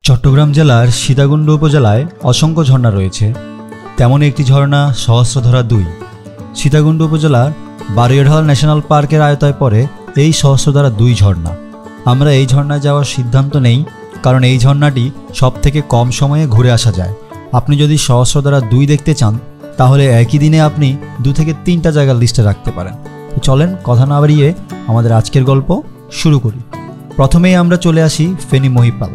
চট্টগ্রাম জেলার সীতাকুণ্ড উপজেলায় অসংখ্য ঝর্ণা রয়েছে। তেমন একটি ঝর্ণা সহস্রধারা ২। সীতাকুণ্ড উপজেলার বারৈয়াঢাল ন্যাশনাল পার্কের আয়তায় পড়ে এই সহস্রধারা ২ ঝর্ণা। আমরা এই ঝর্ণায় যাওয়ার সিদ্ধান্ত নেই কারণ এই ঝর্ণাটি সবথেকে কম সময়ে ঘুরে আসা যায়। আপনি যদি সহস্রধারা ২ দেখতে চান তাহলে একই দিনে আপনি ২ থেকে ৩টা জায়গার লিস্টে রাখতে পারেন। তো চলেন কথা না বাড়িয়ে আমাদের আজকের গল্প শুরু করি। প্রথমেই আমরা চলে আসি ফেনী মহিপাল।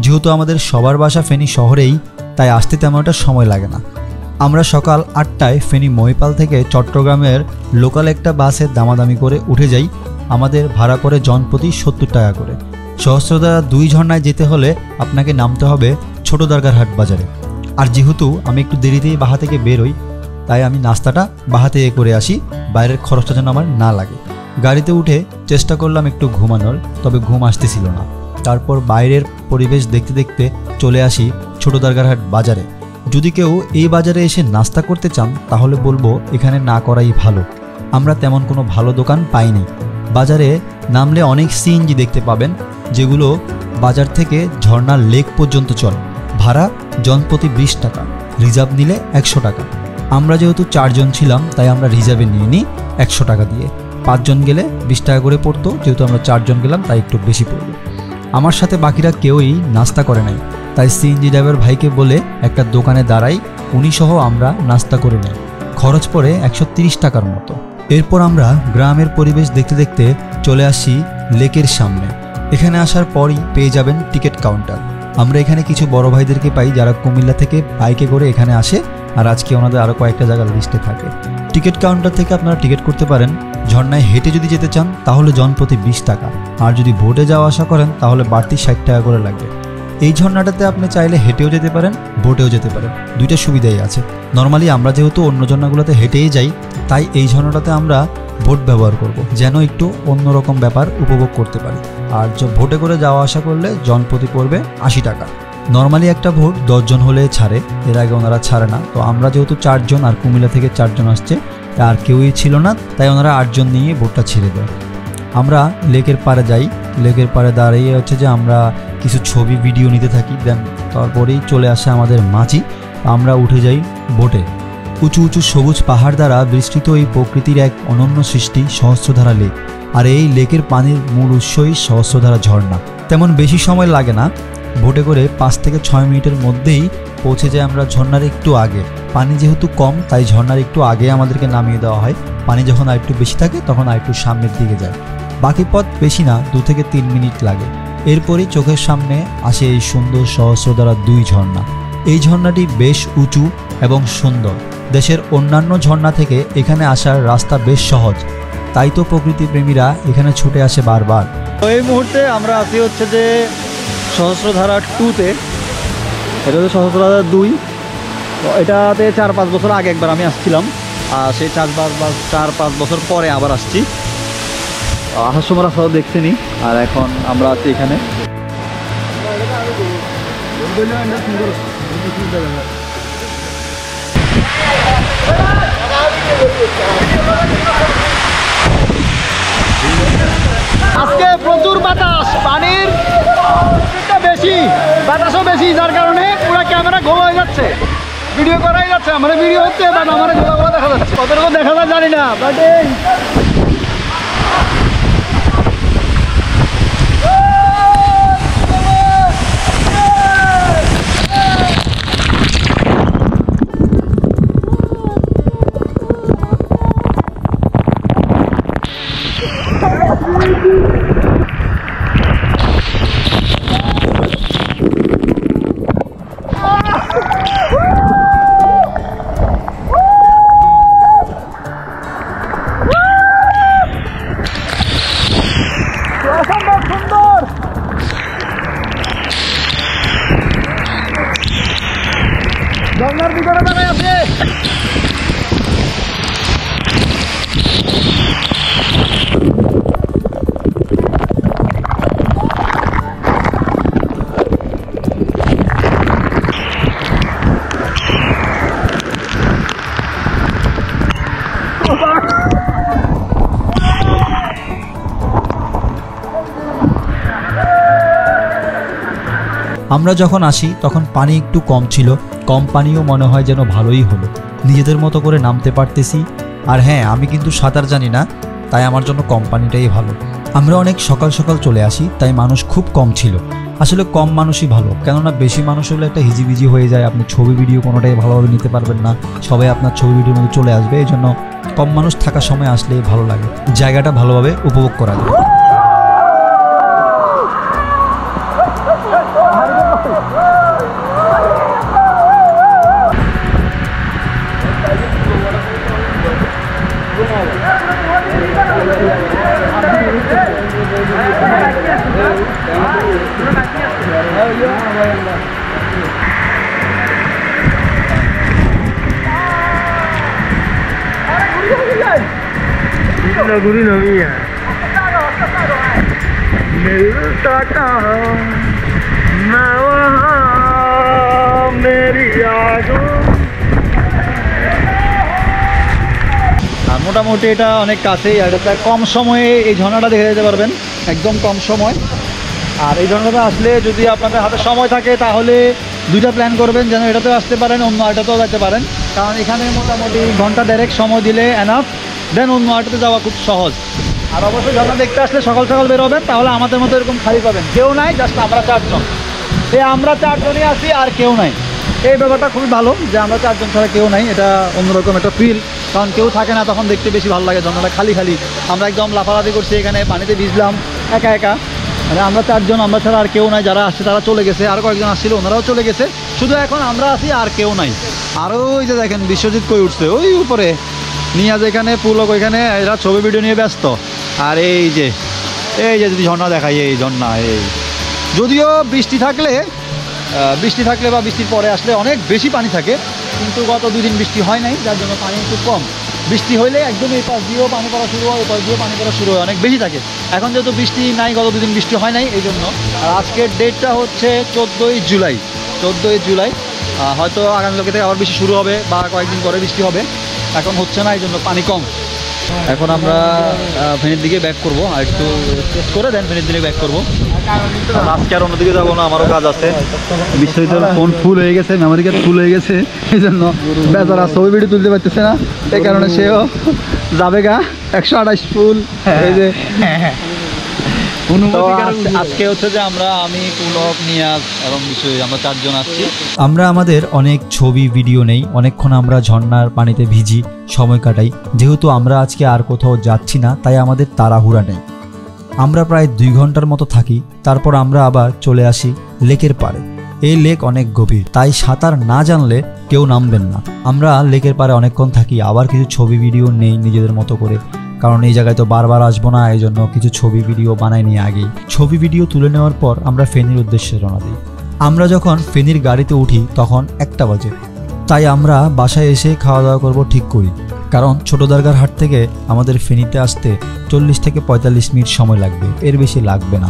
যেহেতু আমাদের সবার বাসা ফেনী শহরেই, তাই আসতে তেমন একটা সময় লাগে না। আমরা সকাল ৮টায় ফেনী মহিপাল থেকে চট্টগ্রামের লোকাল একটা বাসে দামাদামি করে উঠে যাই। আমাদের ভাড়া করে জনপ্রতি ৭০ টাকা করে। সহস্রধারা ২ ঝর্ণায় যেতে হলে আপনাকে নামতে হবে ছোট দরগার হাট বাজারে। আর যেহেতু আমি একটু দেরিতেই বাসা থেকে বেরোই, তাই আমি নাস্তাটা বাসা থেকে করে আসি, বাইরের খরচটা যেন আমার না লাগে। গাড়িতে উঠে চেষ্টা করলাম একটু ঘুমানোর, তবে ঘুম আসতেছিল না। তারপর বাইরের পরিবেশ দেখতে দেখতে চলে আসি ছোট দরগারহাট বাজারে। যদি কেউ এই বাজারে এসে নাস্তা করতে চান তাহলে বলবো এখানে না করাই ভালো। আমরা তেমন কোনো ভালো দোকান পাইনি। বাজারে নামলে অনেক সিএনজি দেখতে পাবেন, যেগুলো বাজার থেকে ঝর্ণার লেক পর্যন্ত চলে। ভাড়া জনপ্রতি ২০ টাকা, রিজার্ভ নিলে ১০০ টাকা। আমরা যেহেতু ৪ জন ছিলাম তাই আমরা রিজার্ভে নিয়ে নিই ১০০ টাকা দিয়ে। ৫ জন গেলে ২০ টাকা করে পড়তো, যেহেতু আমরা ৪ জন গেলাম তাই একটু বেশি পড়বে। আমার সাথে বাকিরা কেউই নাস্তা করে নাই, তাই সিএনজি ড্রাইভার ভাইকে বলে একটা দোকানে দাঁড়াই, উনি সহ আমরা নাস্তা করে নেই। খরচ পড়ে ১৩০ টাকার মতো। এরপর আমরা গ্রামের পরিবেশ দেখতে দেখতে চলে আসি লেকের সামনে। এখানে আসার পরই পেয়ে যাবেন টিকিট কাউন্টার। আমরা এখানে কিছু বড় ভাইদেরকে পাই যারা কুমিল্লা থেকে বাইকে করে এখানে আসে, আর আজকে ওনাদের আরও কয়েকটা জায়গার লিস্টে থাকে। টিকিট কাউন্টার থেকে আপনারা টিকিট করতে পারেন। ঝর্ণায় হেঁটে যদি যেতে চান তাহলে জনপ্রতি ২০ টাকা, আর যদি বোটে যাওয়া আসা করেন তাহলে বাড়তি ৬০ টাকা করে লাগবে। এই ঝর্ণাটাতে আপনি চাইলে হেঁটেও যেতে পারেন, বোটেও যেতে পারেন, দুইটা সুবিধাই আছে। নর্মালি আমরা যেহেতু অন্য ঝর্ণাগুলোতে হেঁটেই যাই, তাই এই ঝর্ণাটাতে আমরা বোট ব্যবহার করব, যেন একটু অন্যরকম ব্যাপার উপভোগ করতে পারি। আর ভোটে করে যাওয়া আসা করলে জনপ্রতি পড়বে ৮০ টাকা। নর্মালি একটা ভোট ১০ জন হলে ছাড়ে, এর আগে ওনারা ছাড়ে না। তো আমরা যেহেতু ৪ জন আর কুমিল্লা থেকে ৪ জন আসছে, আর কেউই ছিল না, তাই ওনারা ৮ জন নিয়ে ভোটটা ছেড়ে দেয়। আমরা লেকের পাড়ে যাই। লেকের পাড়ে দাঁড়িয়ে হচ্ছে যে আমরা কিছু ছবি ভিডিও নিতে থাকি। দেন তারপরেই চলে আসে আমাদের মাঝি। আমরা উঠে যাই বোটে। উঁচু উঁচু সবুজ পাহাড় দ্বারা বিস্তৃত এই প্রকৃতির এক অনন্য সৃষ্টি সহস্রধারা লেক। আর এই লেকের পানির মূল উৎসই সহস্রধারা ঝর্ণা। তেমন বেশি সময় লাগে না, বোটে করে ৫ থেকে ৬ মিনিটের মধ্যেই পৌঁছে যাই আমরা ঝর্ণার একটু আগে। পানি যেহেতু কম তাই ঝর্ণার একটু আগে আমাদেরকে নামিয়ে দেওয়া হয়। পানি যখন আর একটু বেশি থাকে তখন আর একটু সামনের দিকে যায়। বাকি পথ বেশি না, ২ থেকে ৩ মিনিট লাগে। এরপরই চোখের সামনে আসে এই সুন্দর সহস্রধারা ২ ঝর্ণা। এই ঝর্ণাটি বেশ উঁচু এবং সুন্দর। দেশের অন্যান্য ঝর্ণা থেকে এখানে আসার রাস্তা বেশ সহজ, তাই তো প্রকৃতি প্রেমীরা এখানে ছুটে আসে বারবার। এই মুহূর্তে আমরা আছি হচ্ছে যে সহস্রধারা 2-তে। এটা হচ্ছে সহস্রধারা ২। তো এটাতে ৪-৫ বছর আগে একবার আমি আসছিলাম, আর সেই ৪-৫ বছর পরে আবার আসছি। আসার সময় রাস্তাও দেখছিনি, আর এখন আমরা আছি এখানে। আজকে প্রচুর বাতাস, পানির বেশি, বাতাসও বেশি, যার কারণে পুরো ক্যামেরা গোল হয়ে যাচ্ছে। ভিডিও করাই যাচ্ছে, আমার ভিডিও হচ্ছে, বাট আমার গোলা দেখা যাচ্ছে। কতটুকু দেখা যায় জানি না, বাট ঝর্ণার ভিতরে দাঁড়ায় আছে। আমরা যখন আসি তখন পানি একটু কম ছিল, কম পানিও মনে হয় যেন ভালোই হলো, নিজেদের মতো করে নামতে পারতেছি। আর হ্যাঁ, আমি কিন্তু সাঁতার জানি না, তাই আমার জন্য কম পানিটাই ভালো। আমরা অনেক সকাল সকাল চলে আসি, তাই মানুষ খুব কম ছিল। আসলে কম মানুষই ভালো, কেননা বেশি মানুষ হলে একটা হিজিবিজি হয়ে যায়, আপনি ছবি ভিডিও কোনোটাই ভালোভাবে নিতে পারবেন না, সবাই আপনার ছবি ভিডিওর মধ্যে চলে আসবে। এই জন্য কম মানুষ থাকার সময় আসলে ভালো লাগে, জায়গাটা ভালোভাবে উপভোগ করা যায়। মোটামুটি এটা অনেক কাছেই, আর এটা কম সময়ে এই ঝর্ণাটা দেখে যেতে পারবেন, একদম কম সময়। আর এই ঝর্ণাটা আসলে যদি আপনাদের হাতে সময় থাকে তাহলে দুইটা প্ল্যান করবেন, যেন এটাতেও আসতে পারেন, অন্য আরেকটাতেও যেতে পারেন, কারণ এখানে মোটামুটি ঘন্টা দেড়েক সময় দিলে এনাফ, দেন অন্য আরেকটাতে যাওয়া খুব সহজ। আর অবশ্যই ঝর্ণা দেখতে আসলে সকাল সকাল বেরোবেন, তাহলে আমাদের মতো এরকম খালি পাবেন, কেউ নাই, জাস্ট আমরা 4 জন। আমরা 4 জনই আছি আর কেউ নাই, এই ব্যাপারটা খুবই ভালো যে আমরা 4 জন ছাড়া কেউ নাই, এটা অন্যরকম একটা ফিল, কারণ কেউ থাকে না তখন দেখতে বেশি ভালো লাগে। ঝর্ণাটা খালি খালি, আমরা একদম লাফালাফি করছি এখানে, পানিতে ভিজলাম একা একা। মানে আমরা 4 জন, আমরা ছাড়া আর কেউ নাই, যারা আসছে তারা চলে গেছে, আরও কয়েকজন আসছিল ওনারাও চলে গেছে, শুধু এখন আমরা আছি আর কেউ নাই। আরও ওই যে দেখেন বিশ্বজিৎ কই উঠছে ওই উপরে, নিয়াজ এখানে, পুলক ওইখানে, এরা ছবি ভিডিও নিয়ে ব্যস্ত। আর এই যে যদি ঝর্ণা দেখাই, এই ঝর্ণা, এই যদিও বৃষ্টি থাকলে বা বৃষ্টির পরে আসলে অনেক বেশি পানি থাকে, কিন্তু গত 2 দিন বৃষ্টি হয় নাই, যার জন্য পানি একটু কম। বৃষ্টি হইলে একদম এই পাশ দিয়েও পানি পড়া শুরু হয়, ওই পাশ দিয়েও পানি পড়া শুরু হয়, অনেক বেশি থাকে। এখন যেহেতু বৃষ্টি নাই, গত 2 দিন বৃষ্টি হয় নাই, এই জন্য। আর আজকের ডেটটা হচ্ছে 14ই জুলাই। হয়তো আগামীকালকে থেকে আবার বৃষ্টি শুরু হবে বা কয়েকদিন পরে বৃষ্টি হবে, এখন হচ্ছে না, এই জন্য পানি কম। এখন আমরা ফেনীর দিকে ব্যাক করবো, আর একটু টেস্ট করে দেন ফেনীর দিকে ব্যাক করবো। আজকে আর অন্যদিকে যাবো না, আমারও কাজ আছে। বিশ্বজিতের ফোন ফুল হয়ে গেছে, মেমোরি কার্ড ফুল হয়ে গেছে, এই জন্য বেচারা ছবি ভিডিও তুলতে পারতেছে না, এই কারণে সেও যাবে গা 128 ফুল। এই যে আজকে হচ্ছে যে আমি, পুলক, নিয়াজ এবং বিশ্বজিৎ, আমরা 4 জন আসছি। আমরা আমাদের অনেক ছবি ভিডিও নেই, অনেকক্ষণ আমরা ঝর্ণার পানিতে ভিজি, সময় কাটাই। যেহেতু আমরা আজকে আর কোথাও যাচ্ছি না, তাই আমাদের তাড়াহুড়া নেই। আমরা প্রায় 2 ঘন্টার মতো থাকি, তারপর আমরা আবার চলে আসি লেকের পাড়ে। এই লেক অনেক গভীর, তাই সাঁতার না জানলে কেউ নামবেন না। আমরা লেকের পাড়ে অনেকক্ষণ থাকি, আবার কিছু ছবি ভিডিও নেই নিজেদের মতো করে, কারণ এই জায়গায় তো বারবার আসবো না, এই জন্য কিছু ছবি ভিডিও বানাই নিয়ে আগেই। ছবি ভিডিও তুলে নেওয়ার পর আমরা ফেনীর উদ্দেশ্যে রওনা দিই। আমরা যখন ফেনীর গাড়িতে উঠি তখন 1টা বাজে, তাই আমরা বাসায় এসে খাওয়া দাওয়া করবো ঠিক করি, কারণ ছোট দরগার হাট থেকে আমাদের ফেনীতে আসতে 40 থেকে 45 মিনিট সময় লাগবে, এর বেশি লাগবে না।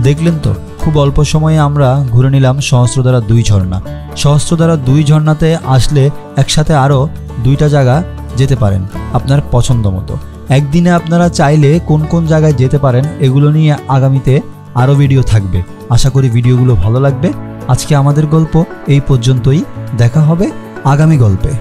দেখলেন তো, খুব অল্প সময়ে আমরা ঘুরে নিলাম সহস্রধারা 2 ঝর্ণা। সহস্রধারা 2 ঝর্ণাতে আসলে একসাথে আরও 2টা জায়গা যেতে পারেন আপনার পছন্দ মতো। একদিনে আপনারা চাইলে কোন কোন জায়গায় যেতে পারেন এগুলো নিয়ে আগামীতে আরও ভিডিও থাকবে। আশা করি ভিডিওগুলো ভালো লাগবে। আজকে আমাদের গল্প এই পর্যন্তই, দেখা হবে আগামী গল্পে।